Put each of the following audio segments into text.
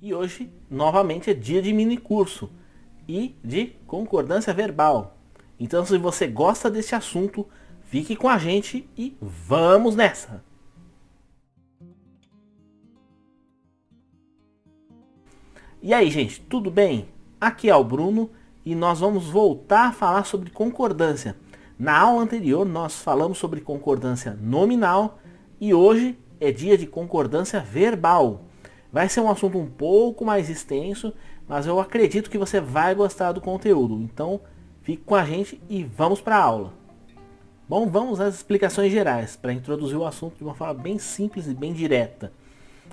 E hoje, novamente, é dia de mini curso e de concordância verbal. Então, se você gosta desse assunto, fique com a gente e vamos nessa! E aí, gente, tudo bem? Aqui é o Bruno e nós vamos voltar a falar sobre concordância. Na aula anterior, nós falamos sobre concordância nominal e hoje é dia de concordância verbal. Vai ser um assunto um pouco mais extenso, mas eu acredito que você vai gostar do conteúdo. Então, fique com a gente e vamos para a aula. Bom, vamos às explicações gerais para introduzir o assunto de uma forma bem simples e bem direta.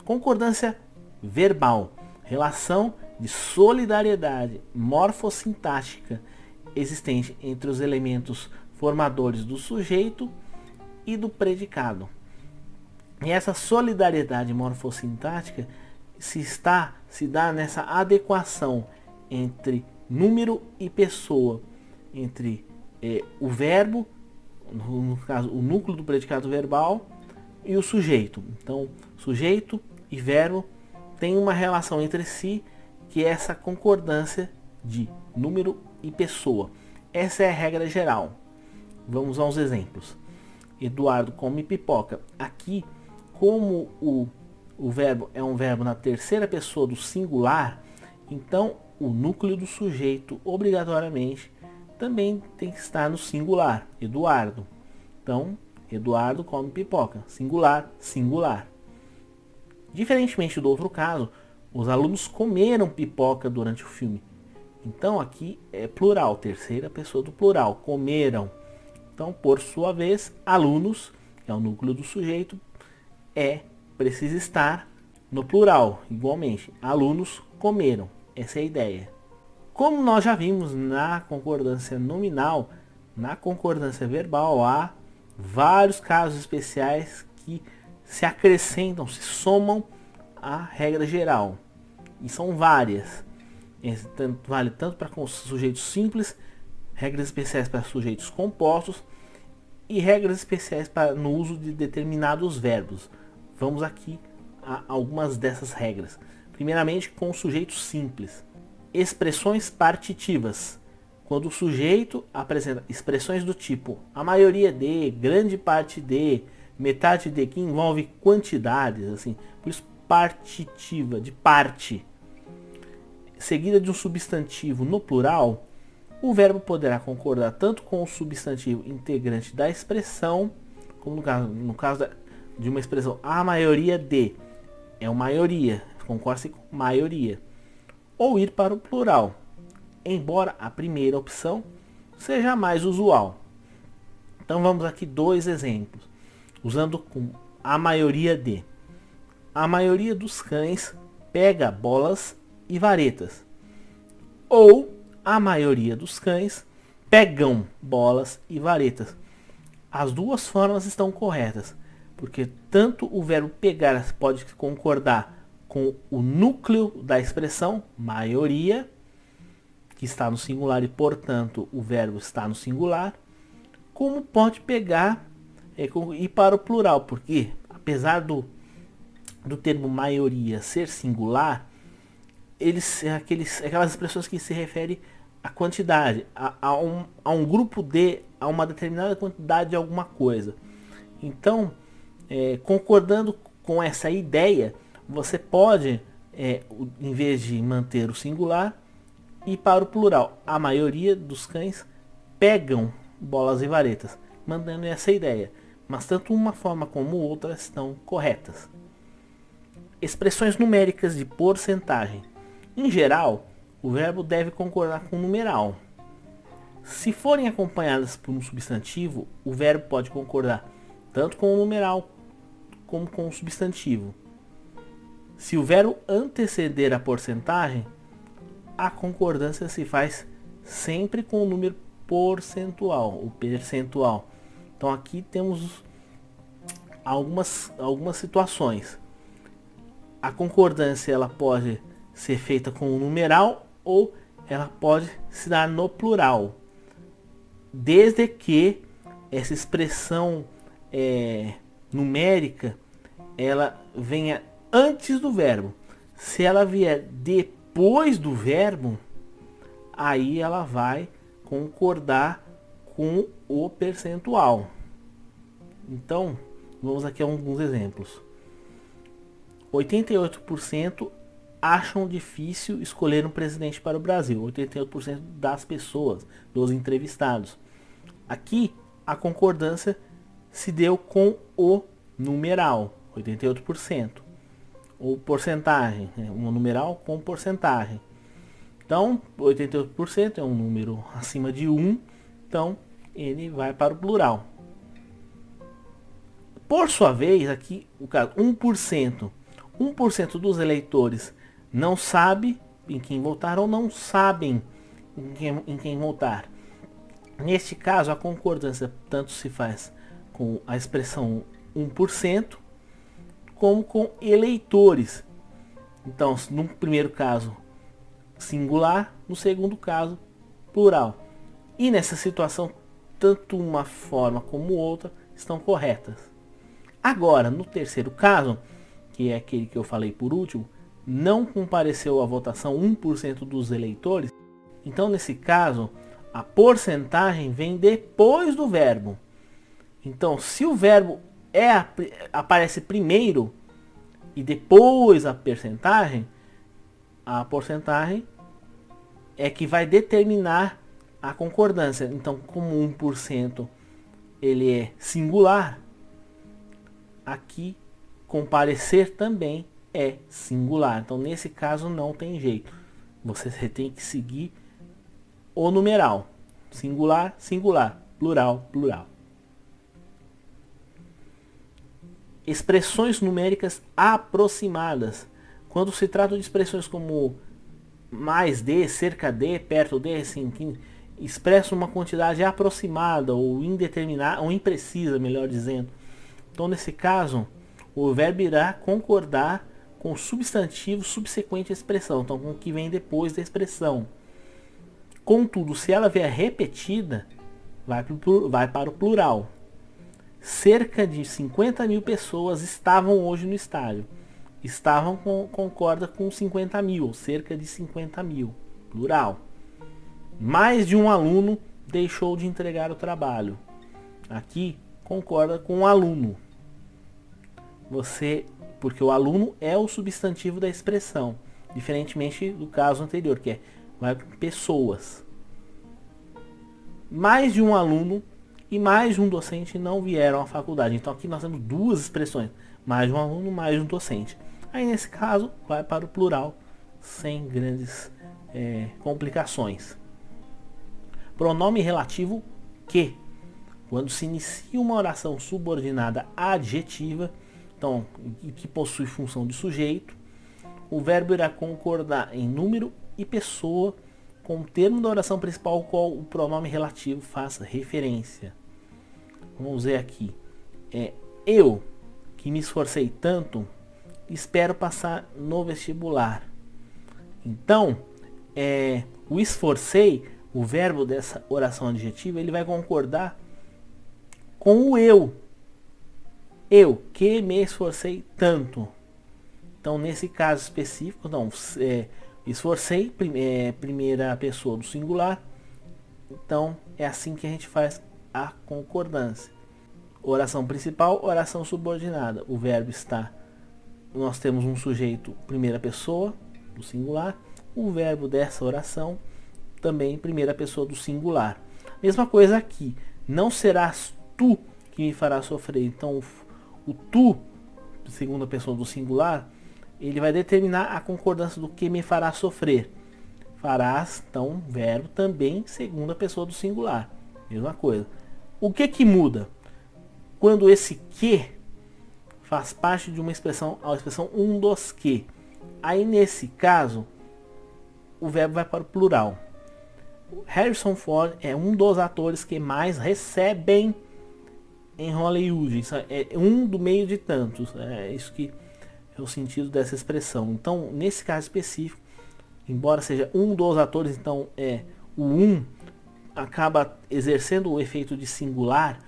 Concordância verbal, relação de solidariedade morfossintática existente entre os elementos formadores do sujeito e do predicado. E essa solidariedade morfossintática se dá nessa adequação entre número e pessoa, entre o verbo, no caso o núcleo do predicado verbal, e o sujeito. Então, sujeito e verbo têm uma relação entre si, que é essa concordância de número e pessoa. Essa é a regra geral. Vamos aos exemplos. Eduardo come pipoca. Aqui, como o verbo é um verbo na terceira pessoa do singular, então o núcleo do sujeito obrigatoriamente também tem que estar no singular, Eduardo. Então, Eduardo come pipoca, singular, singular. Diferentemente do outro caso, os alunos comeram pipoca durante o filme. Então aqui é plural, terceira pessoa do plural, comeram. Então, por sua vez, alunos, que é o núcleo do sujeito, precisa estar no plural, igualmente. Alunos comeram. Essa é a ideia. Como nós já vimos na concordância nominal, na concordância verbal há vários casos especiais que se acrescentam, se somam à regra geral. E são várias. Vale tanto para sujeitos simples, regras especiais para sujeitos compostos e regras especiais no uso de determinados verbos. Vamos aqui a algumas dessas regras. Primeiramente, com o sujeito simples. Expressões partitivas. Quando o sujeito apresenta expressões do tipo a maioria de, grande parte de, metade de, que envolve quantidades, assim, por isso partitiva, de parte, seguida de um substantivo no plural, o verbo poderá concordar tanto com o substantivo integrante da expressão, como no caso de uma expressão a maioria de, é uma maioria, concorda-se com maioria, ou ir para o plural, embora a primeira opção seja a mais usual. Então vamos aqui dois exemplos, usando com a maioria de. A maioria dos cães pega bolas e varetas. Ou a maioria dos cães pegam bolas e varetas. As duas formas estão corretas, porque tanto o verbo pegar pode concordar com o núcleo da expressão, maioria, que está no singular e, portanto, o verbo está no singular, como pode pegar e ir para o plural, porque apesar do termo maioria ser singular, aquelas expressões que se referem à quantidade, a um grupo a uma determinada quantidade de alguma coisa. Então, concordando com essa ideia, você pode, em vez de manter o singular, ir para o plural. A maioria dos cães pegam bolas e varetas, mantendo essa ideia. Mas tanto uma forma como outra estão corretas. Expressões numéricas de porcentagem. Em geral, o verbo deve concordar com o numeral. Se forem acompanhadas por um substantivo, o verbo pode concordar tanto com o numeral como com o substantivo. Se o verbo anteceder a porcentagem, a concordância se faz sempre com o número percentual. Então aqui temos algumas situações. A concordância ela pode ser feita com o numeral ou ela pode se dar no plural, desde que essa expressão numérica ela venha antes do verbo. Se ela vier depois do verbo, aí ela vai concordar com o percentual. Então, vamos aqui a alguns exemplos. 88% acham difícil escolher um presidente para o Brasil. 88% das pessoas, dos entrevistados. Aqui, a concordância se deu com o numeral, 88%. Ou porcentagem, um numeral com porcentagem. Então, 88% é um número acima de 1, então ele vai para o plural. Por sua vez, aqui o caso 1%. 1% dos eleitores não sabe em quem votar ou não sabem em quem votar. Neste caso, a concordância tanto se faz com a expressão 1%, como com eleitores. Então, no primeiro caso, singular, no segundo caso, plural. E nessa situação, tanto uma forma como outra estão corretas. Agora, no terceiro caso, que é aquele que eu falei por último, não compareceu à votação 1% dos eleitores. Então, nesse caso, a porcentagem vem depois do verbo. Então, se o verbo aparece primeiro e depois a porcentagem é que vai determinar a concordância. Então, como 1% ele é singular, aqui comparecer também é singular. Então, nesse caso não tem jeito. Você tem que seguir o numeral. Singular, singular. Plural, plural. Expressões numéricas aproximadas. Quando se trata de expressões como mais de, cerca de, perto de, assim, que expressam uma quantidade aproximada ou indeterminada, ou imprecisa, melhor dizendo. Então, nesse caso, o verbo irá concordar com o substantivo subsequente à expressão, então com o que vem depois da expressão. Contudo, se ela vier repetida, vai para o plural. Cerca de 50 mil pessoas estavam hoje no estádio. Estavam concorda com 50 mil, cerca de 50 mil, plural. Mais de um aluno deixou de entregar o trabalho. Aqui concorda com o aluno. Porque o aluno é o substantivo da expressão, diferentemente do caso anterior, que vai com pessoas. Mais de um aluno e mais de um docente não vieram à faculdade. Então aqui nós temos duas expressões, mais de um aluno, mais de um docente. Aí nesse caso vai para o plural, sem grandes complicações. Pronome relativo que, quando se inicia uma oração subordinada adjetiva, então, que possui função de sujeito, o verbo irá concordar em número e pessoa com o termo da oração principal ao qual o pronome relativo faz referência. Vamos ver aqui. Eu, que me esforcei tanto, espero passar no vestibular. Então, o esforcei, o verbo dessa oração adjetiva, ele vai concordar com o eu. Eu, que me esforcei tanto. Então, nesse caso específico, não, esforcei, primeira pessoa do singular. Então, é assim que a gente faz a concordância. Oração principal, oração subordinada. O verbo está... Nós temos um sujeito, primeira pessoa do singular. O verbo dessa oração, também primeira pessoa do singular. Mesma coisa aqui. Não serás tu que me farás sofrer. Então, o tu, segunda pessoa do singular, ele vai determinar a concordância do que me fará sofrer. Farás, então, verbo também, segunda pessoa do singular. Mesma coisa. O que muda? Quando esse que faz parte de uma expressão, a expressão um dos que. Aí, nesse caso, o verbo vai para o plural. Harrison Ford é um dos atores que mais recebem em Hollywood. Isso é um do meio de tantos. É isso que é o sentido dessa expressão. Então, nesse caso específico, embora seja um dos atores, então o um acaba exercendo o efeito de singular.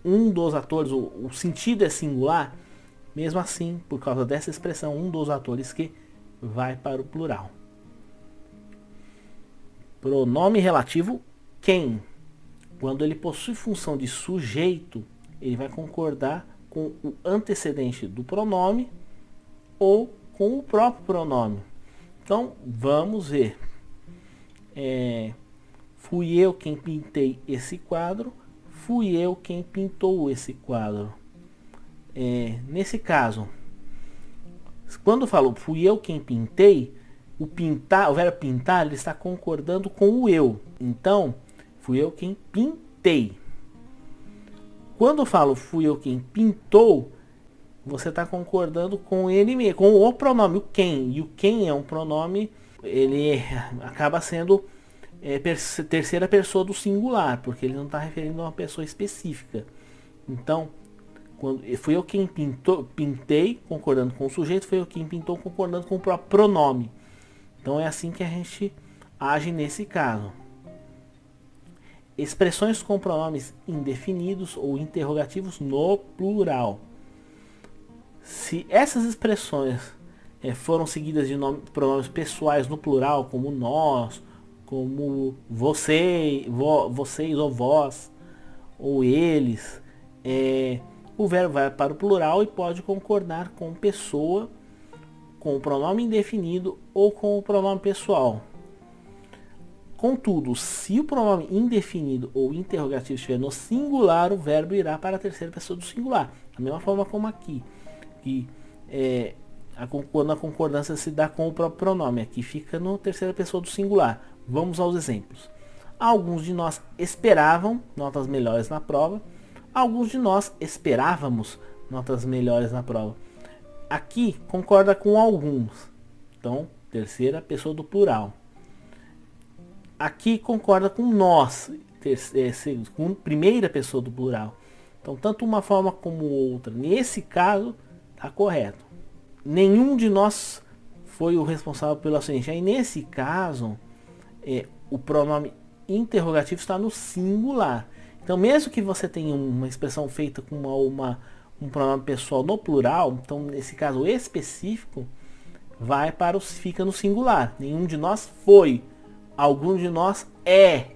Um dos atores, o sentido é singular. Mesmo assim, por causa dessa expressão, um dos atores que vai para o plural. Pronome relativo quem. Quando ele possui função de sujeito, ele vai concordar com o antecedente do pronome ou com o próprio pronome. Então, vamos ver. Fui eu quem pintei esse quadro. Fui eu quem pintou esse quadro. Nesse caso, quando eu falo fui eu quem pintei, o verbo pintar, ele está concordando com o eu. Então, fui eu quem pintei. Quando eu falo fui eu quem pintou, você está concordando com ele mesmo, com o pronome, o quem. E o quem é um pronome, ele acaba sendo terceira pessoa do singular, porque ele não está referindo a uma pessoa específica. Então, fui eu quem pintei, concordando com o sujeito, foi eu quem pintou, concordando com o próprio pronome. Então é assim que a gente age nesse caso. Expressões com pronomes indefinidos ou interrogativos no plural. Se essas expressões foram seguidas de pronomes pessoais no plural, como nós, como vocês ou vós, ou eles, o verbo vai para o plural e pode concordar com pessoa, com o pronome indefinido ou com o pronome pessoal. Contudo, se o pronome indefinido ou interrogativo estiver no singular, o verbo irá para a terceira pessoa do singular. Da mesma forma como aqui, que quando a concordância se dá com o próprio pronome, aqui fica na terceira pessoa do singular. Vamos aos exemplos. Alguns de nós esperavam notas melhores na prova. Alguns de nós esperávamos notas melhores na prova. Aqui concorda com alguns. Então, terceira pessoa do plural. Aqui concorda com nós, com primeira pessoa do plural. Então, tanto uma forma como outra, nesse caso, está correto. Nenhum de nós foi o responsável pelo acidente. Aí, nesse caso, o pronome interrogativo está no singular. Então, mesmo que você tenha uma expressão feita com um pronome pessoal no plural, então, nesse caso específico, fica no singular. Nenhum de nós foi. Algum de nós é.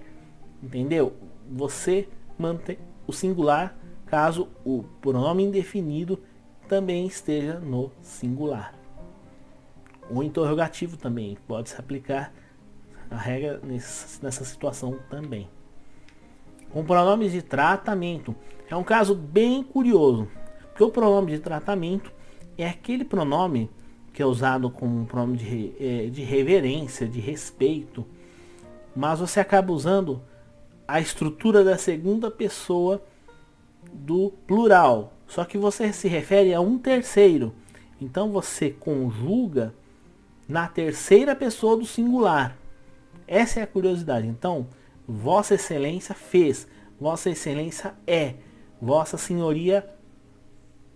Entendeu? Você mantém o singular caso o pronome indefinido também esteja no singular. O interrogativo também pode se aplicar a regra nessa situação também. Com pronomes de tratamento. É um caso bem curioso. Porque o pronome de tratamento é aquele pronome que é usado como um pronome de reverência, de respeito. Mas você acaba usando a estrutura da segunda pessoa do plural. Só que você se refere a um terceiro. Então você conjuga na terceira pessoa do singular. Essa é a curiosidade. Então, Vossa Excelência fez. Vossa Excelência é. Vossa Senhoria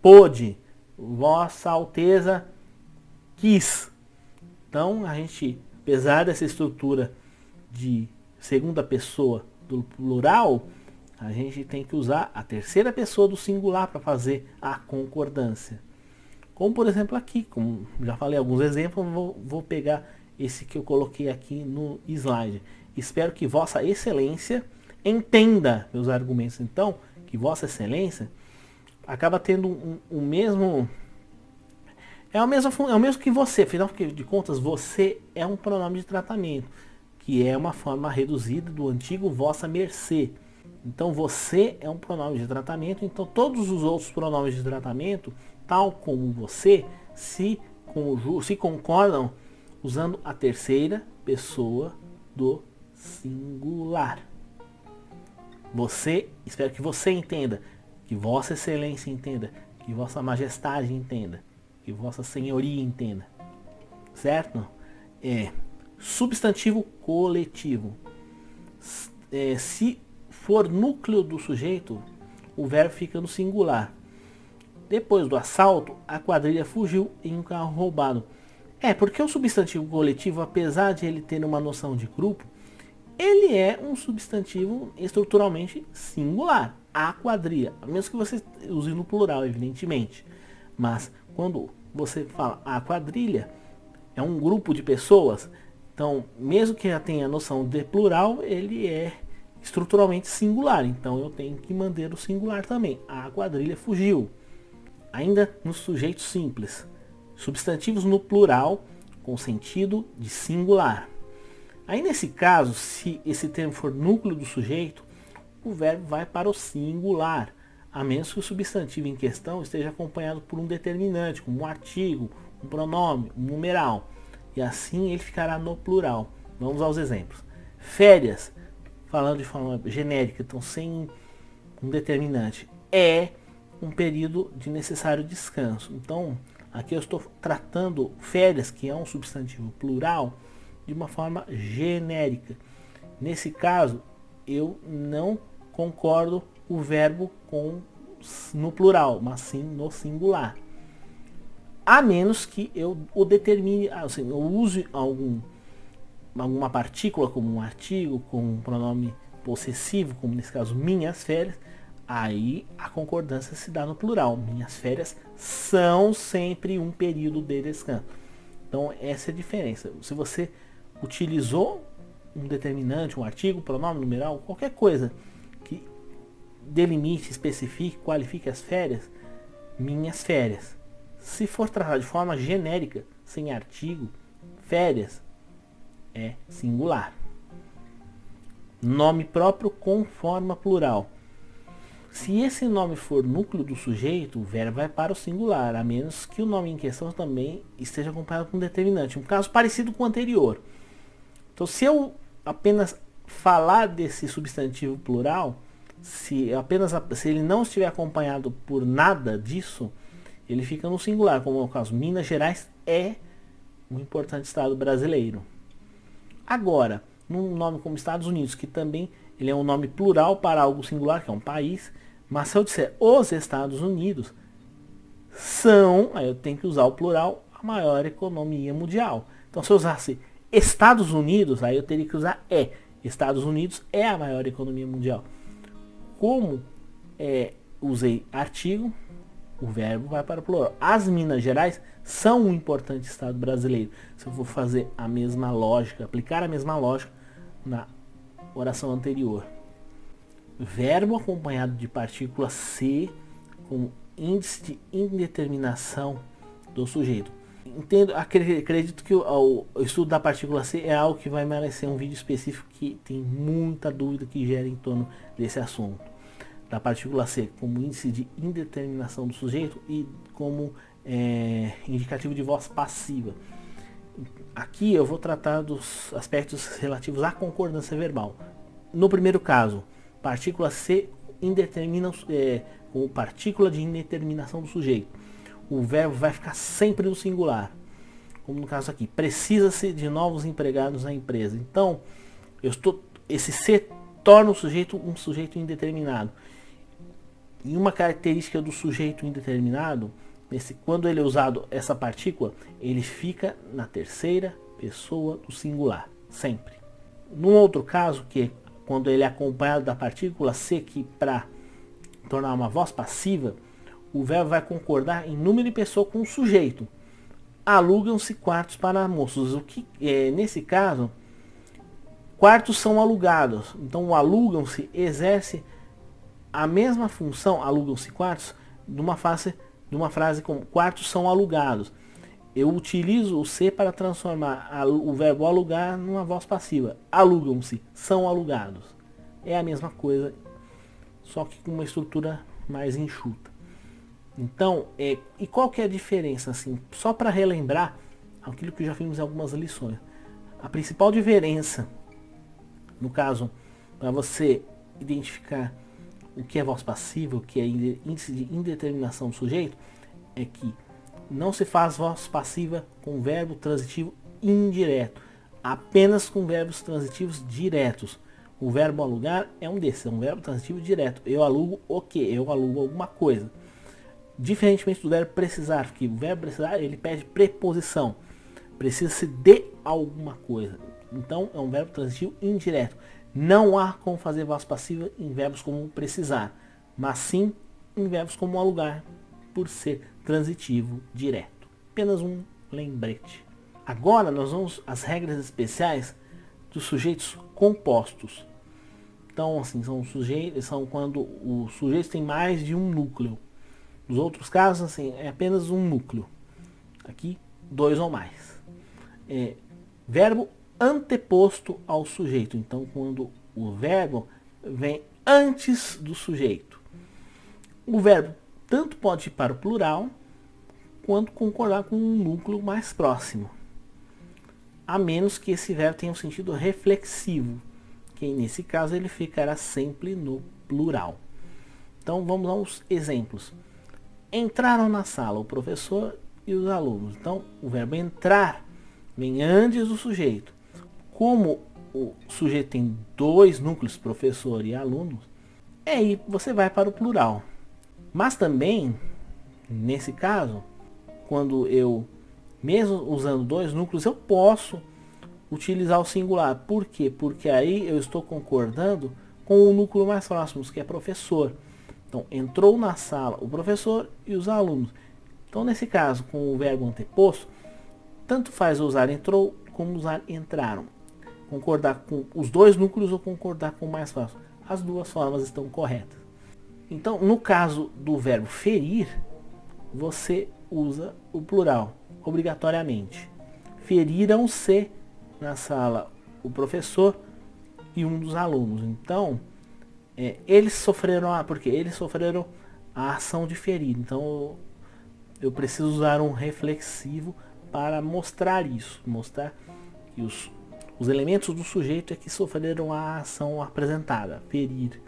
pôde. Vossa Alteza quis. Então, a gente, apesar dessa estrutura de segunda pessoa do plural, a gente tem que usar a terceira pessoa do singular para fazer a concordância. Como por exemplo aqui, como já falei alguns exemplos, vou pegar esse que eu coloquei aqui no slide. Espero que Vossa Excelência entenda meus argumentos. Então, que Vossa Excelência acaba tendo o mesmo... É o mesmo que você, afinal de contas, você é um pronome de tratamento, que é uma forma reduzida do antigo vossa mercê. Então você é um pronome de tratamento, então todos os outros pronomes de tratamento, tal como você, se concordam usando a terceira pessoa do singular. Espero que você entenda, que Vossa Excelência entenda, que Vossa Majestade entenda, que Vossa Senhoria entenda. Certo? Substantivo coletivo. Se for núcleo do sujeito, o verbo fica no singular. Depois do assalto, a quadrilha fugiu em um carro roubado. Porque o substantivo coletivo, apesar de ele ter uma noção de grupo, ele é um substantivo estruturalmente singular. A quadrilha, a menos que você use no plural, evidentemente. Mas quando você fala a quadrilha, é um grupo de pessoas. Então, mesmo que já tenha a noção de plural, ele é estruturalmente singular. Então, eu tenho que manter o singular também. A quadrilha fugiu. Ainda no sujeito simples. Substantivos no plural com sentido de singular. Aí, nesse caso, se esse termo for núcleo do sujeito, o verbo vai para o singular, a menos que o substantivo em questão esteja acompanhado por um determinante, como um artigo, um pronome, um numeral. E assim ele ficará no plural. Vamos aos exemplos. Férias, falando de forma genérica, então sem um determinante, é um período de necessário descanso. Então, aqui eu estou tratando férias, que é um substantivo plural, de uma forma genérica. Nesse caso, eu não concordo o verbo no plural, mas sim no singular. A menos que eu o determine, assim, eu use alguma partícula, como um artigo, com um pronome possessivo, como nesse caso minhas férias, aí a concordância se dá no plural. Minhas férias são sempre um período de descanso. Então essa é a diferença. Se você utilizou um determinante, um artigo, pronome, numeral, qualquer coisa que delimite, especifique, qualifique as férias, minhas férias. Se for tratado de forma genérica, sem artigo, férias é singular. Nome próprio com forma plural. Se esse nome for núcleo do sujeito, o verbo vai para o singular, a menos que o nome em questão também esteja acompanhado com um determinante. Um caso parecido com o anterior. Então, se eu apenas falar desse substantivo plural, se ele não estiver acompanhado por nada disso, ele fica no singular, como é o caso. Minas Gerais é um importante estado brasileiro. Agora, num nome como Estados Unidos, que também ele é um nome plural para algo singular, que é um país, mas se eu disser os Estados Unidos são, aí eu tenho que usar o plural, a maior economia mundial. Então, se eu usasse Estados Unidos, aí eu teria que usar é. Estados Unidos é a maior economia mundial. Como usei artigo, o verbo vai para o plural. As Minas Gerais são um importante estado brasileiro. Se eu for fazer a mesma lógica, aplicar a mesma lógica na oração anterior. Verbo acompanhado de partícula C com índice de indeterminação do sujeito. Acredito que o estudo da partícula C é algo que vai merecer um vídeo específico, que tem muita dúvida que gera em torno desse assunto. Da partícula C como índice de indeterminação do sujeito e como indicativo de voz passiva. Aqui eu vou tratar dos aspectos relativos à concordância verbal. No primeiro caso, partícula C indetermina como partícula de indeterminação do sujeito. O verbo vai ficar sempre no singular. Como no caso aqui, precisa-se de novos empregados na empresa. Então, esse C torna o sujeito um sujeito indeterminado. E uma característica do sujeito indeterminado, quando ele é usado essa partícula, ele fica na terceira pessoa do singular, sempre. Num outro caso, que é quando ele é acompanhado da partícula C, que para tornar uma voz passiva, o verbo vai concordar em número e pessoa com o sujeito. Alugam-se quartos para moços. Nesse caso, quartos são alugados. Então, o alugam-se exerce a mesma função, alugam-se quartos, de uma frase como quartos são alugados. Eu utilizo o C para transformar o verbo alugar numa voz passiva. Alugam-se, são alugados. É a mesma coisa, só que com uma estrutura mais enxuta. Então, e qual que é a diferença? Assim, só para relembrar aquilo que já vimos em algumas lições. A principal diferença, no caso, para você identificar o que é voz passiva, o que é índice de indeterminação do sujeito, é que não se faz voz passiva com verbo transitivo indireto, apenas com verbos transitivos diretos. O verbo alugar é um desses, é um verbo transitivo direto. Eu alugo o quê? Eu alugo alguma coisa. Diferentemente do verbo precisar, porque o verbo precisar ele pede preposição. Precisa-se de alguma coisa. Então é um verbo transitivo indireto. Não há como fazer voz passiva em verbos como precisar, mas sim em verbos como alugar, por ser transitivo direto. Apenas um lembrete. Agora nós vamos às regras especiais dos sujeitos compostos. Então, assim, são quando o sujeito tem mais de um núcleo. Nos outros casos, assim, é apenas um núcleo. Aqui, 2 ou mais. Verbo anteposto ao sujeito. Então, quando o verbo vem antes do sujeito. O verbo tanto pode ir para o plural, quanto concordar com um núcleo mais próximo. A menos que esse verbo tenha um sentido reflexivo, que nesse caso ele ficará sempre no plural. Então vamos aos exemplos. Entraram na sala o professor e os alunos. Então o verbo entrar vem antes do sujeito. Como o sujeito tem 2 núcleos, professor e alunos, aí você vai para o plural. Mas também, nesse caso, quando eu, mesmo usando 2 núcleos, eu posso utilizar o singular. Por quê? Porque aí eu estou concordando com o núcleo mais próximo, que é professor. Então, entrou na sala o professor e os alunos. Então, nesse caso, com o verbo anteposto, tanto faz usar entrou como usar entraram. Concordar com os 2 núcleos ou concordar com o mais próximo. As 2 formas estão corretas. Então, no caso do verbo ferir, você usa o plural, obrigatoriamente. Feriram-se na sala o professor e um dos alunos. Então, eles sofreram porque eles sofreram a ação de ferir. Então, eu preciso usar um reflexivo para mostrar isso. Mostrar que os elementos do sujeito é que sofreram a ação apresentada, ferir.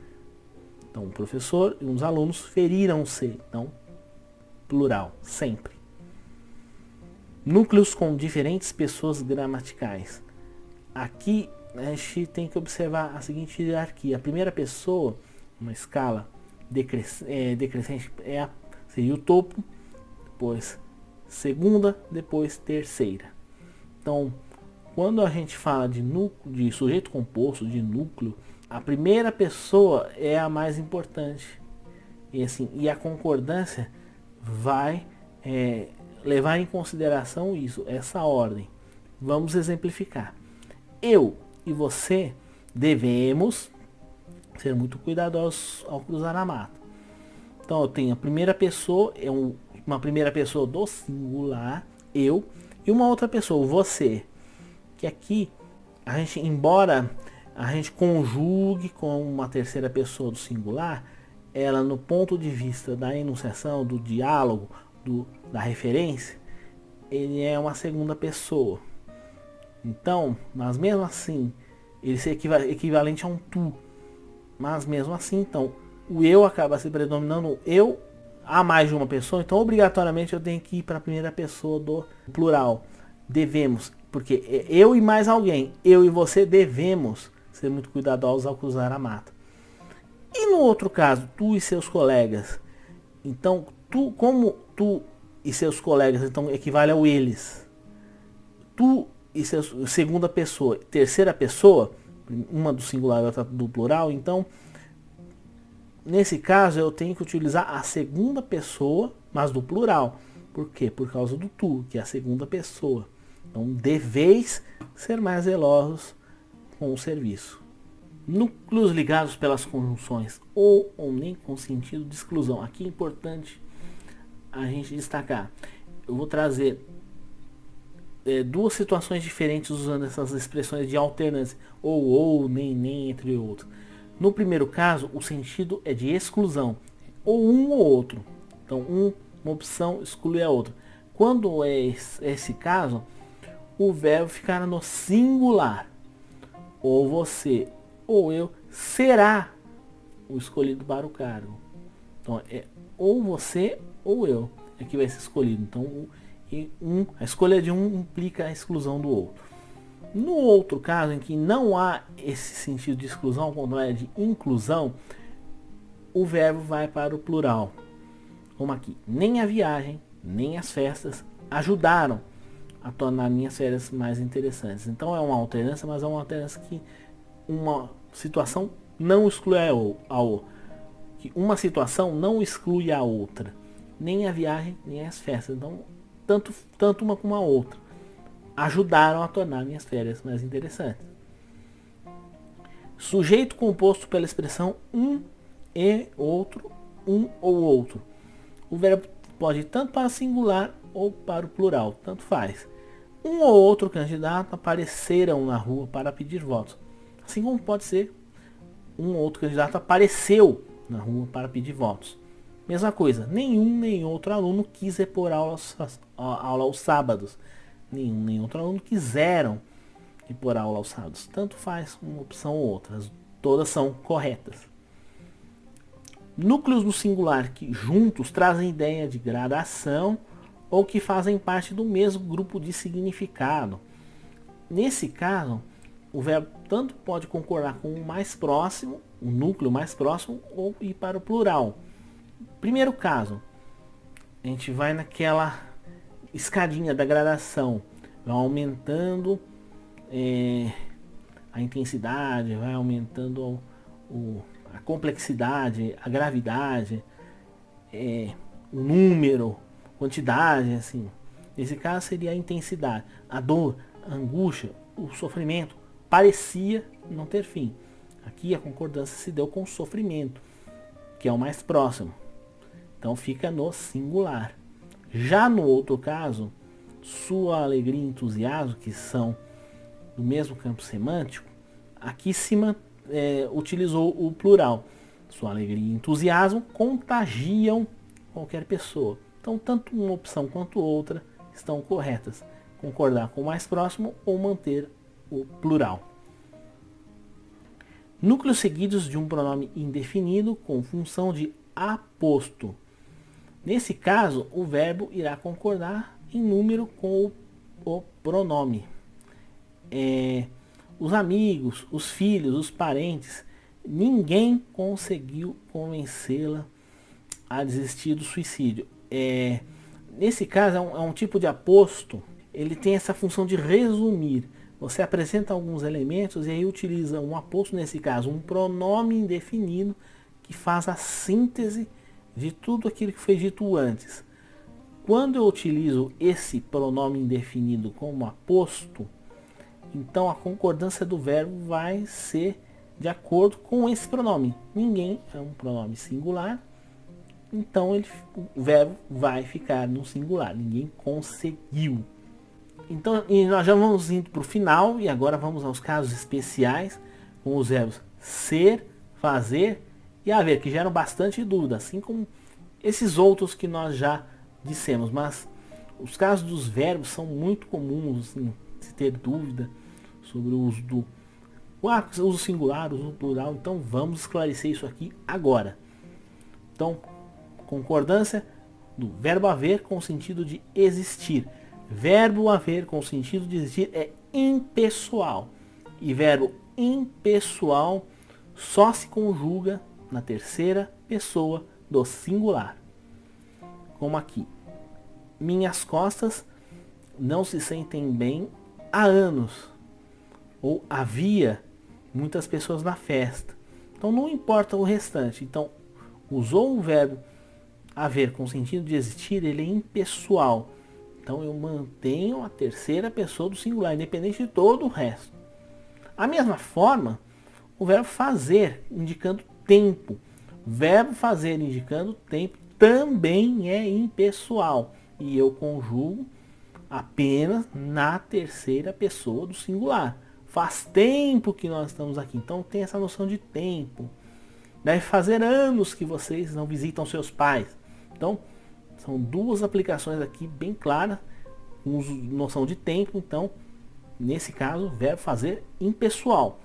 Então, o professor e os alunos feriram-se. Então, plural, sempre. Núcleos com diferentes pessoas gramaticais. Aqui a gente tem que observar a seguinte hierarquia. A primeira pessoa, uma escala decrescente, seria o topo, depois segunda, depois terceira. Então, quando a gente fala de sujeito composto, de núcleo, a primeira pessoa é a mais importante. E a concordância vai levar em consideração isso, essa ordem. Vamos exemplificar. Eu e você devemos ser muito cuidadosos ao cruzar a mata. Então eu tenho a primeira pessoa, uma primeira pessoa do singular, eu, e uma outra pessoa, você. Que aqui, embora a gente conjugue com uma terceira pessoa do singular, ela no ponto de vista da enunciação, do diálogo, da referência, ele é uma segunda pessoa. Então, mas mesmo assim, ele é equivalente a um tu. Mas mesmo assim, então, o eu acaba se predominando, eu há mais de uma pessoa, então obrigatoriamente eu tenho que ir para a primeira pessoa do plural. Devemos, porque eu e mais alguém, eu e você devemos ser muito cuidadosos ao cruzar a mata. E no outro caso, tu e seus colegas. Então, como tu e seus colegas, então equivale ao eles. Tu e seus, segunda pessoa, terceira pessoa, uma do singular e outra do plural, então nesse caso eu tenho que utilizar a segunda pessoa, mas do plural. Por quê? Por causa do tu, que é a segunda pessoa. Então deveis ser mais zelosos com o serviço. Núcleos ligados pelas conjunções ou nem com sentido de exclusão. Aqui é importante a gente destacar. Eu vou trazer 2 situações diferentes usando essas expressões de alternância. Ou, nem, entre outros. No primeiro caso, o sentido é de exclusão. Ou um ou outro. Então, uma opção exclui a outra. Quando é esse caso, o verbo ficará no singular. Ou você ou eu será o escolhido para o cargo. Então, é ou você ou eu é que vai ser escolhido. Então, a escolha de um implica a exclusão do outro. No outro caso, em que não há esse sentido de exclusão, quando é de inclusão, o verbo vai para o plural. Como aqui, nem a viagem, nem as festas ajudaram a tornar minhas férias mais interessantes. Então é uma alternância, mas é uma alternância que uma situação não exclui a outra. Que uma situação não exclui a outra. Nem a viagem, nem as festas. Então, tanto uma como a outra. ajudaram a tornar minhas férias mais interessantes. Sujeito composto pela expressão um e outro, um ou outro. O verbo pode ir tanto para o singular ou para o plural, tanto faz. Um ou outro candidato apareceram na rua para pedir votos. Assim como pode ser um ou outro candidato apareceu na rua para pedir votos. Mesma coisa, nenhum nem outro aluno quis repor aula aos sábados. Nenhum nem outro aluno quiseram repor aula aos sábados. Tanto faz uma opção ou outra, todas são corretas. Núcleos no singular que juntos trazem ideia de gradação ou que fazem parte do mesmo grupo de significado. Nesse caso, o verbo tanto pode concordar com o mais próximo, o núcleo mais próximo, ou ir para o plural. Primeiro caso, a gente vai naquela escadinha da gradação, vai aumentando a intensidade, vai aumentando a complexidade, a gravidade, o número, quantidade, assim. Nesse caso seria a intensidade, a dor, a angústia, o sofrimento parecia não ter fim. Aqui a concordância se deu com o sofrimento, que é o mais próximo. Então fica no singular. Já no outro caso, sua alegria e entusiasmo, que são do mesmo campo semântico, aqui utilizou o plural. Sua alegria e entusiasmo contagiam qualquer pessoa. Então, tanto uma opção quanto outra estão corretas. Concordar com o mais próximo ou manter o plural. Núcleos seguidos de um pronome indefinido com função de aposto. Nesse caso, o verbo irá concordar em número com o pronome. Os amigos, os filhos, os parentes, ninguém conseguiu convencê-la a desistir do suicídio. Nesse caso, é um tipo de aposto, ele tem essa função de resumir. Você apresenta alguns elementos e aí utiliza um aposto, nesse caso, um pronome indefinido que faz a síntese de tudo aquilo que foi dito antes. Quando eu utilizo esse pronome indefinido como aposto, então a concordância do verbo vai ser de acordo com esse pronome. Ninguém é um pronome singular, então o verbo vai ficar no singular. Ninguém conseguiu. Então, e nós já vamos indo para o final e agora vamos aos casos especiais com os verbos ser, fazer e haver, que geram bastante dúvida, assim como esses outros que nós já dissemos. Mas os casos dos verbos são muito comuns, assim, se ter dúvida sobre o uso do uso singular, o uso plural. Então vamos esclarecer isso aqui agora. Então, concordância do verbo haver com o sentido de existir. Verbo haver com o sentido de existir é impessoal. E verbo impessoal só se conjuga na terceira pessoa do singular. Como aqui. Minhas costas não se sentem bem há anos. Ou havia muitas pessoas na festa. Então não importa o restante. Então usou o verbo haver com o sentido de existir, ele é impessoal. Então eu mantenho a terceira pessoa do singular, independente de todo o resto. A mesma forma, o verbo fazer, indicando tempo. Verbo fazer, indicando tempo, também é impessoal. E eu conjugo apenas na terceira pessoa do singular. Faz tempo que nós estamos aqui, então tem essa noção de tempo. Deve fazer anos que vocês não visitam seus pais. Então, são duas aplicações aqui bem claras, com noção de tempo. Então, nesse caso, verbo fazer impessoal.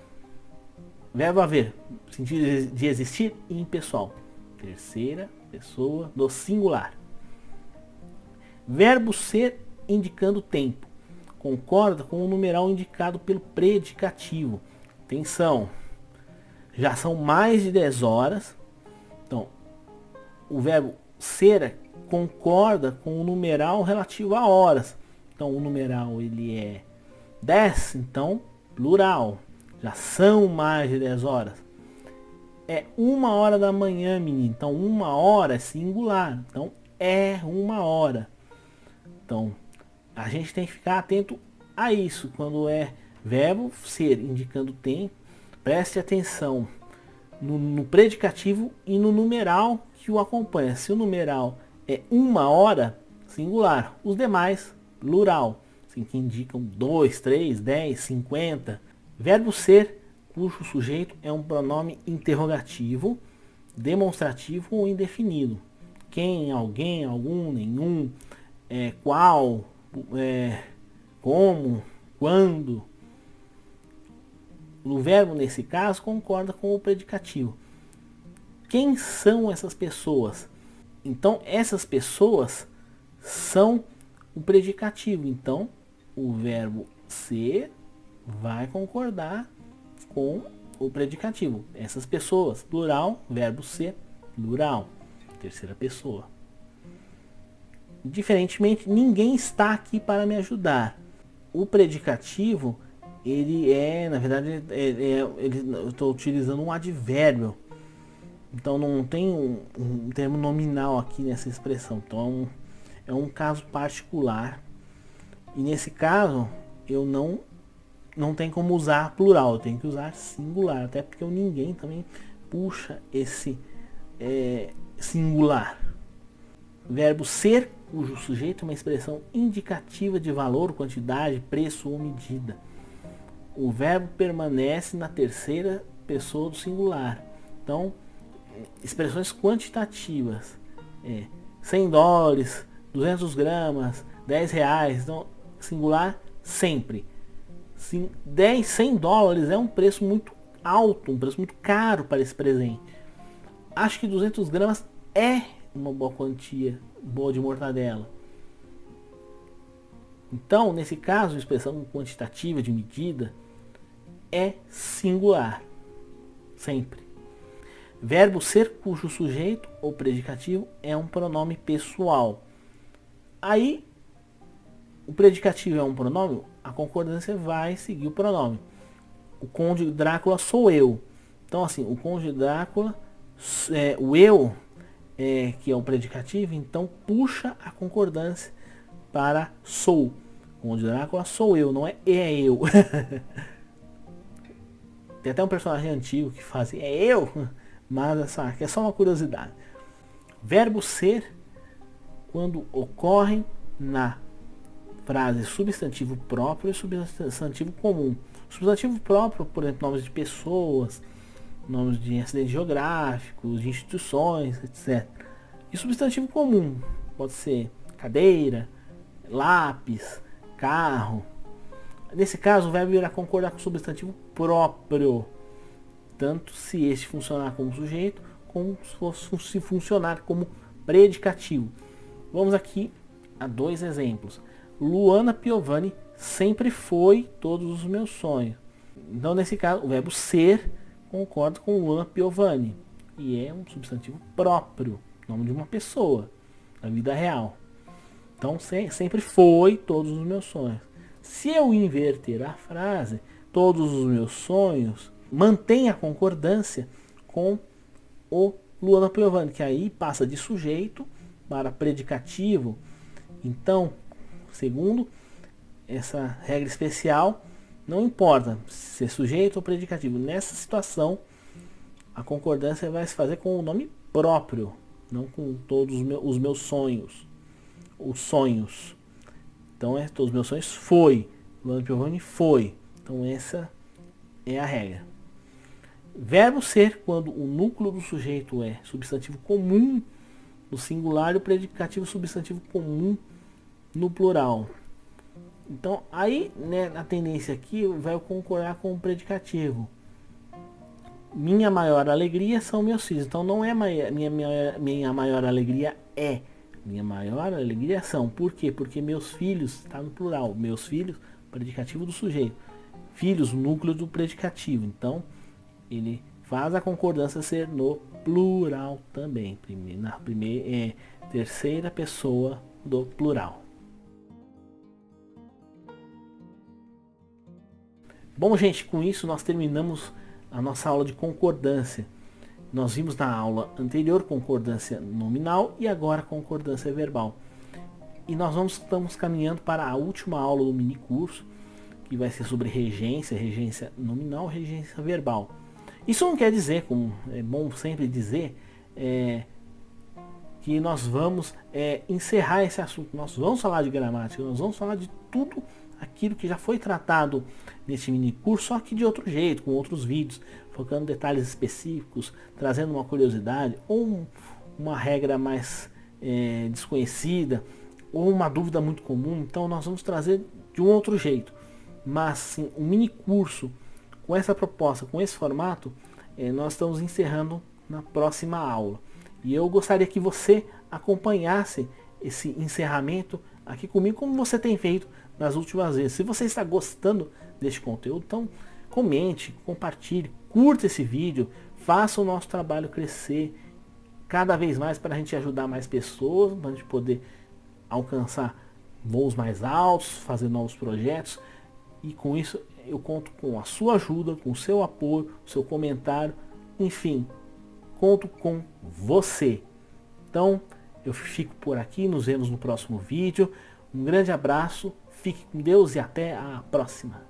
Verbo haver, sentido de existir, impessoal. Terceira pessoa do singular. Verbo ser indicando tempo. Concorda com o numeral indicado pelo predicativo. Atenção, já são mais de 10 horas. Então, o verbo ser concorda com o numeral relativo a horas. Então o numeral ele é 10, então plural. Já são mais de 10 horas. É 1h da manhã, menino. Então 1h é singular. Então é 1h. Então a gente tem que ficar atento a isso. Quando é verbo ser indicando tempo, preste atenção no predicativo e no numeral que o acompanha. Se o numeral é 1 hora, singular. Os demais, plural, assim, que indicam 2, 3, 10, 50. Verbo ser, cujo sujeito é um pronome interrogativo, demonstrativo ou indefinido. Quem, alguém, algum, nenhum, qual, como, quando. O verbo, nesse caso, concorda com o predicativo. Quem são essas pessoas? Então, essas pessoas são o predicativo. Então, o verbo ser vai concordar com o predicativo. Essas pessoas, plural, verbo ser, plural, terceira pessoa. Diferentemente, ninguém está aqui para me ajudar. O predicativo, ele é, na verdade, eu estou utilizando um advérbio. Então não tem um termo nominal aqui nessa expressão. Então é um caso particular. E nesse caso, eu não tem como usar plural, eu tenho que usar singular. Até porque o ninguém também puxa esse singular. Verbo ser, cujo sujeito é uma expressão indicativa de valor, quantidade, preço ou medida. O verbo permanece na terceira pessoa do singular. Então, expressões quantitativas, $100, 200 gramas, R$10, então, singular sempre. $100 é um preço muito alto, um preço muito caro para esse presente. Acho que 200 gramas é uma boa quantia, boa de mortadela. Então, nesse caso, a expressão quantitativa de medida é singular, sempre. Verbo ser, cujo sujeito ou predicativo é um pronome pessoal. Aí, o predicativo é um pronome, a concordância vai seguir o pronome. O Conde Drácula sou eu. Então, assim, o Conde Drácula, o eu, que é o predicativo, então puxa a concordância para sou. O Conde Drácula sou eu, não é eu. Tem até um personagem antigo que faz eu, mas essa é só uma curiosidade. Verbo ser, quando ocorrem na frase substantivo próprio e substantivo comum. Substantivo próprio, por exemplo, nomes de pessoas, nomes de acidentes geográficos, de instituições, etc. E substantivo comum pode ser cadeira, lápis, carro. Nesse caso, o verbo irá concordar com o substantivo próprio, tanto se este funcionar como sujeito, como se funcionar como predicativo. Vamos aqui a 2 exemplos. Luana Piovani sempre foi todos os meus sonhos. Então, nesse caso, o verbo ser concorda com Luana Piovani e é um substantivo próprio, nome de uma pessoa, da vida real. Então, sempre foi todos os meus sonhos. Se eu inverter a frase, todos os meus sonhos, mantém a concordância com o Luana Piovani, que aí passa de sujeito para predicativo. Então, segundo essa regra especial, não importa se é sujeito ou predicativo. Nessa situação, a concordância vai se fazer com o nome próprio, não com todos os meus sonhos. Os sonhos. Então, todos os meus sonhos foi. Luana Piovani foi. Então, essa é a regra. Verbo ser, quando o núcleo do sujeito é substantivo comum no singular e o predicativo substantivo comum no plural. Então, aí, né, na tendência aqui, vai concordar com o predicativo. Minha maior alegria são meus filhos. Então, não é minha maior alegria é. Minha maior alegria são. Por quê? Porque meus filhos, está no plural. Meus filhos, predicativo do sujeito. Filhos, núcleo do predicativo. Então, ele faz a concordância ser no plural também. Na terceira pessoa do plural. Bom, gente, com isso nós terminamos a nossa aula de concordância. Nós vimos na aula anterior concordância nominal e agora concordância verbal. E nós estamos caminhando para a última aula do mini curso, que vai ser sobre regência, regência nominal, regência verbal. Isso não quer dizer, como é bom sempre dizer, que nós vamos encerrar esse assunto. Nós vamos falar de gramática, nós vamos falar de tudo aquilo que já foi tratado nesse mini curso, só que de outro jeito, com outros vídeos, focando em detalhes específicos, trazendo uma curiosidade, ou uma regra mais desconhecida, ou uma dúvida muito comum. Então nós vamos trazer de um outro jeito. Mas sim, um mini curso com essa proposta, com esse formato, nós estamos encerrando na próxima aula. E eu gostaria que você acompanhasse esse encerramento aqui comigo, como você tem feito nas últimas vezes. Se você está gostando deste conteúdo, então comente, compartilhe, curta esse vídeo, faça o nosso trabalho crescer cada vez mais para a gente ajudar mais pessoas, para a gente poder alcançar voos mais altos, fazer novos projetos. E com isso eu conto com a sua ajuda, com o seu apoio, o seu comentário, enfim, conto com você. Então eu fico por aqui, nos vemos no próximo vídeo. Um grande abraço, fique com Deus e até a próxima.